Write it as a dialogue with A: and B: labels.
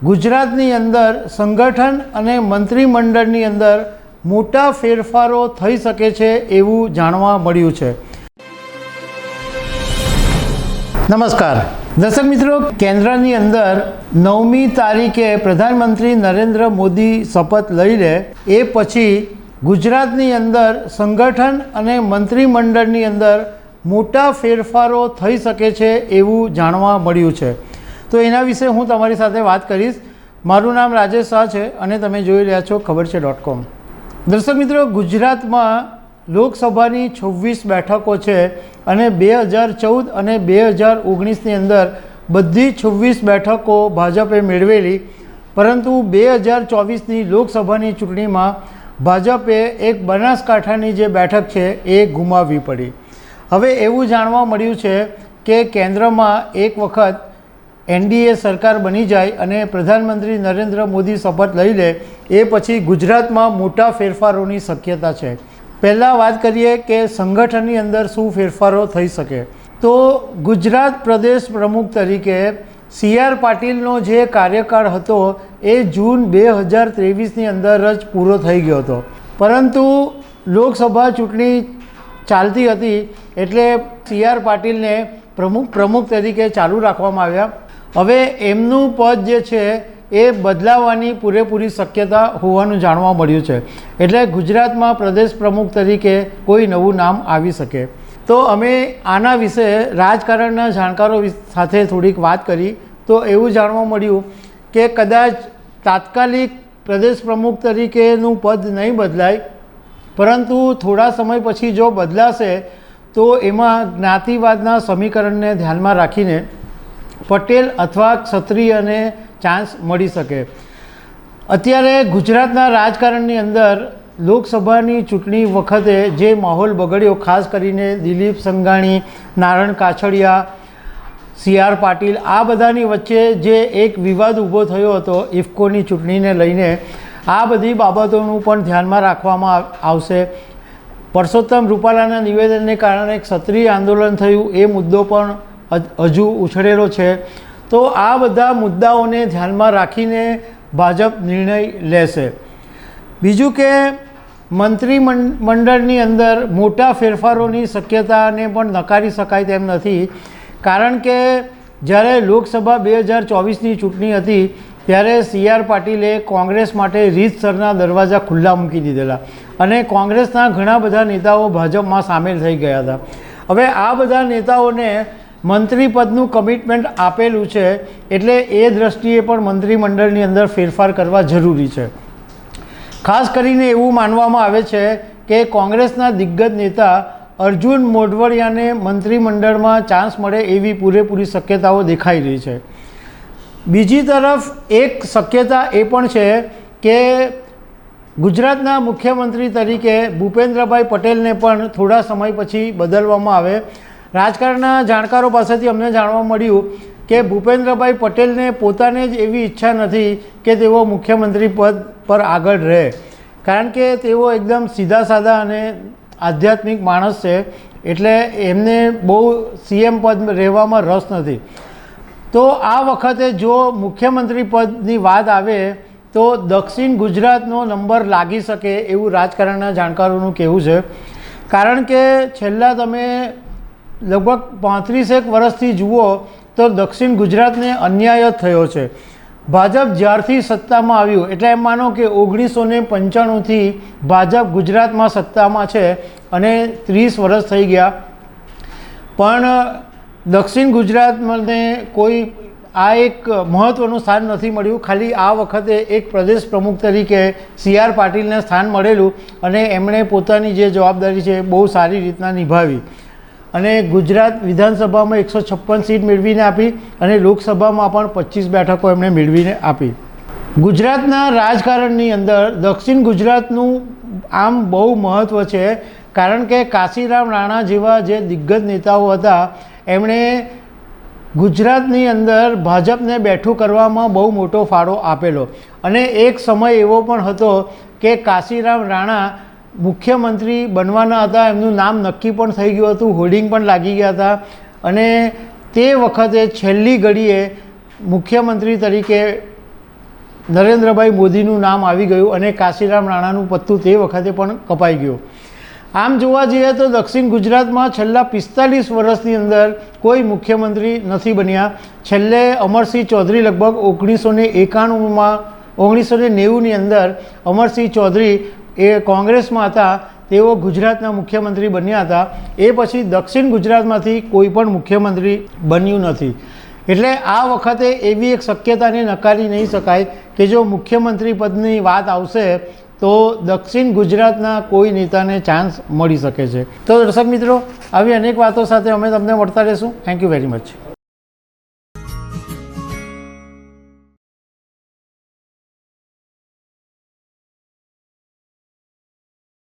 A: ગુજરાતની અંદર સંગઠન અને મંત્રીમંડળની અંદર મોટા ફેરફારો થઈ શકે છે એવું જાણવા મળ્યું છે। નમસ્કાર દર્શક મિત્રો, કેન્દ્રની અંદર 9મી તારીખે પ્રધાનમંત્રી નરેન્દ્ર મોદી શપથ લઈ લે એ પછી ગુજરાતની અંદર સંગઠન અને મંત્રીમંડળની અંદર મોટા ફેરફારો થઈ શકે છે એવું જાણવા મળ્યું છે। તો એના વિશે હું તમારી સાથે વાત કરીશ। મારું નામ રાજેશ શાહ છે અને તમે જોઈ રહ્યા છો ખબરછે.com। દર્શક મિત્રો, ગુજરાતમાં લોકસભાની 26 બેઠકો છે અને 2014 અને 2019ની અંદર બધી 26 બેઠકો ભાજપે મેળવેલી, પરંતુ 2024ની લોકસભાની ચૂંટણીમાં ભાજપે એક બનાસકાંઠાની જે બેઠક છે એ ગુમાવવી પડી। હવે એવું જાણવા મળ્યું છે કે કેન્દ્રમાં એક વખત એનડીએ સરકાર બની જાય અને પ્રધાનમંત્રી નરેન્દ્ર મોદી શપથ લઈ લે એ પછી ગુજરાતમાં મોટા ફેરફારોની શક્યતા છે। પહેલાં વાત કરીએ કે સંગઠનની અંદર શું ફેરફારો થઈ શકે। તો ગુજરાત પ્રદેશ પ્રમુખ તરીકે CR પાટીલનો જે કાર્યકાળ હતો એ જૂન 2023ની અંદર જ પૂરો થઈ ગયો હતો, પરંતુ લોકસભા ચૂંટણી ચાલતી હતી એટલે CR પાટીલને પ્રમુખ તરીકે ચાલુ રાખવામાં આવ્યા। હવે એમનું પદ જે છે એ બદલાવાની પૂરેપૂરી શક્યતા હોવાનું જાણવા મળ્યું છે, એટલે ગુજરાતમાં પ્રદેશ પ્રમુખ તરીકે કોઈ નવું નામ આવી શકે। તો અમે આના વિશે રાજકારણના જાણકારો સાથે થોડીક વાત કરી તો એવું જાણવા મળ્યું કે કદાચ તાત્કાલિક પ્રદેશ પ્રમુખ તરીકેનું પદ નહીં બદલાય, પરંતુ થોડા સમય પછી જો બદલાશે તો એમાં જ્ઞાતિવાદના સમીકરણને ધ્યાનમાં રાખીને પટેલ અથવા ક્ષત્રિયને ચાન્સ મળી શકે। અત્યારે ગુજરાતના રાજકારણની અંદર લોકસભાની ચૂંટણી વખતે જે માહોલ બગડ્યો, ખાસ કરીને દિલીપ સંઘાણી, નારણ કાછડિયા, CR પાટીલ, આ બધાની વચ્ચે જે એક વિવાદ ઊભો થયો હતો ઇફકોની ચૂંટણીને લઈને, આ બધી બાબતોનું પણ ધ્યાનમાં રાખવામાં આવશે। પરસોત્તમ રૂપાલાના નિવેદનને કારણે ક્ષત્રિય આંદોલન થયું, એ મુદ્દો પણ હજુ ઉછળેલો છે। તો આ બધા મુદ્દાઓને ધ્યાનમાં રાખીને ભાજપ નિર્ણય લેશે। બીજું કે મંત્રીમંડળની અંદર મોટા ફેરફારોની શક્યતાને પણ નકારી શકાય તેમ નથી, કારણ કે જ્યારે લોકસભા 2024ની ચૂંટણી હતી ત્યારે CR પાટીલે કોંગ્રેસ માટે રીતસરના દરવાજા ખુલ્લા મૂકી દીધેલા અને કોંગ્રેસના ઘણા બધા નેતાઓ ભાજપમાં સામેલ થઈ ગયા હતા। હવે આ બધા નેતાઓને મંત્રી પદનું કમિટમેન્ટ આપેલું છે, એટલે એ દ્રષ્ટિએ પણ મંત્રીમંડળની અંદર ફેરફાર કરવા જરૂરી છે। ખાસ કરીને એવું માનવામાં આવે છે કે કોંગ્રેસના દિગ્ગજ નેતા અર્જુન મોઢવાડિયાને મંત્રીમંડળમાં ચાન્સ મળે એવી પૂરેપૂરી શક્યતાઓ દેખાઈ રહી છે। બીજી તરફ એક શક્યતા એ પણ છે કે ગુજરાતના મુખ્યમંત્રી તરીકે ભૂપેન્દ્રભાઈ પટેલને પણ થોડા સમય પછી બદલવામાં આવે। રાજકારણના જાણકારો પાસેથી અમને જાણવા મળ્યું કે ભૂપેન્દ્રભાઈ પટેલને પોતાને જ એવી ઈચ્છા નથી કે તેઓ મુખ્યમંત્રી પદ પર આગળ રહે, કારણ કે તેઓ એકદમ સીધા સાદા અને આધ્યાત્મિક માણસ છે, એટલે એમને બહુ CM પદ રહેવામાં રસ નથી। તો આ વખતે જો મુખ્યમંત્રી પદની વાત આવે તો દક્ષિણ ગુજરાતનો નંબર લાગી શકે એવું રાજકારણના જાણકારોનું કહેવું છે, કારણ કે છેલ્લા તમે લગભગ 35 વર્ષથી જુઓ તો દક્ષિણ ગુજરાતને અન્યાય જ થયો છે। ભાજપ જ્યારથી સત્તામાં આવ્યું, એટલે એમ માનો કે 1995થી ભાજપ ગુજરાતમાં સત્તામાં છે અને 30 વર્ષ થઈ ગયા, પણ દક્ષિણ ગુજરાતને કોઈ આ એક મહત્ત્વનું સ્થાન નથી મળ્યું। ખાલી આ વખતે એક પ્રદેશ પ્રમુખ તરીકે CR પાટીલને સ્થાન મળેલું અને એમણે પોતાની જે જવાબદારી છે બહુ સારી રીતના નિભાવી અને ગુજરાત વિધાનસભામાં 156 સીટ મેળવીને આપી અને લોકસભામાં પણ 25 બેઠકો એમણે મેળવીને આપી। ગુજરાતના રાજકારણની અંદર દક્ષિણ ગુજરાતનું આમ બહુ મહત્ત્વ છે, કારણ કે કાશીરામ રાણા જેવા જે દિગ્ગજ નેતાઓ હતા એમણે ગુજરાતની અંદર ભાજપને બેઠું કરવામાં બહુ મોટો ફાળો આપેલો અને એક સમય એવો પણ હતો કે કાશીરામ રાણા મુખ્યમંત્રી બનવાના હતા, એમનું નામ નક્કી પણ થઈ ગયું હતું, હોર્ડિંગ પણ લાગી ગયા હતા અને તે વખતે છેલ્લી ઘડીએ મુખ્યમંત્રી તરીકે નરેન્દ્રભાઈ મોદીનું નામ આવી ગયું અને કાશીરામ રાણાનું પત્તું તે વખતે પણ કપાઈ ગયું. આમ જોવા જઈએ તો દક્ષિણ ગુજરાતમાં છેલ્લા 45 વર્ષની અંદર કોઈ મુખ્યમંત્રી નથી બન્યા. છેલ્લે અમરસિંહ ચૌધરી લગભગ 1991માં 1990ની અંદર અમરસિંહ ચૌધરી એ કોંગ્રેસમાં હતા, તેઓ ગુજરાતના મુખ્યમંત્રી બન્યા હતા. એ પછી દક્ષિણ ગુજરાતમાંથી કોઈ પણ મુખ્યમંત્રી બન્યું નથી. એટલે આ વખતે એવી એક શક્યતાને નકારી નહીં શકાય કે જો મુખ્યમંત્રી પદની વાત આવશે તો દક્ષિણ ગુજરાતના કોઈ નેતાને ચાન્સ મળી શકે છે. તો દર્શક મિત્રો, આવી અનેક વાતો સાથે અમે તમને મળતા રહીશું. Thank you very much.